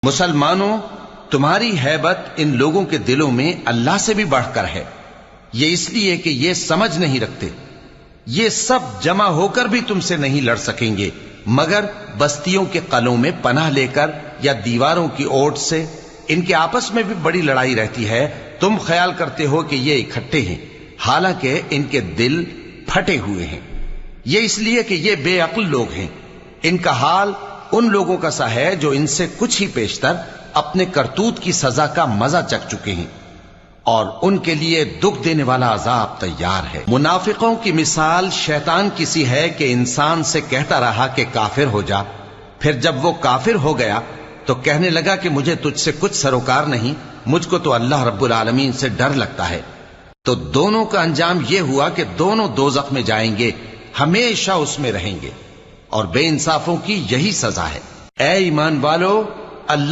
مسلمانوں، تمہاری ہیبت ان لوگوں کے دلوں میں اللہ سے بھی بڑھ کر ہے، یہ اس لیے کہ یہ سمجھ نہیں رکھتے۔ یہ سب جمع ہو کر بھی تم سے نہیں لڑ سکیں گے مگر بستیوں کے قلعوں میں پناہ لے کر یا دیواروں کی اوٹ سے۔ ان کے آپس میں بھی بڑی لڑائی رہتی ہے، تم خیال کرتے ہو کہ یہ اکٹھے ہیں، حالانکہ ان کے دل پھٹے ہوئے ہیں۔ یہ اس لیے کہ یہ بے عقل لوگ ہیں۔ ان کا حال ان لوگوں کا سا ہے جو ان سے کچھ ہی پیشتر اپنے کرتوت کی سزا کا مزہ چکھ چکے ہیں، اور ان کے لیے دکھ دینے والا عذاب تیار ہے۔ منافقوں کی مثال شیطان کی سی ہے کہ انسان سے کہتا رہا کہ کافر ہو جا، پھر جب وہ کافر ہو گیا تو کہنے لگا کہ مجھے تجھ سے کچھ سروکار نہیں، مجھ کو تو اللہ رب العالمین سے ڈر لگتا ہے۔ تو دونوں کا انجام یہ ہوا کہ دونوں دوزخ میں جائیں گے، ہمیشہ اس میں رہیں گے، اور بے انصافوں کی یہی سزا ہے۔ اے ایمان والو،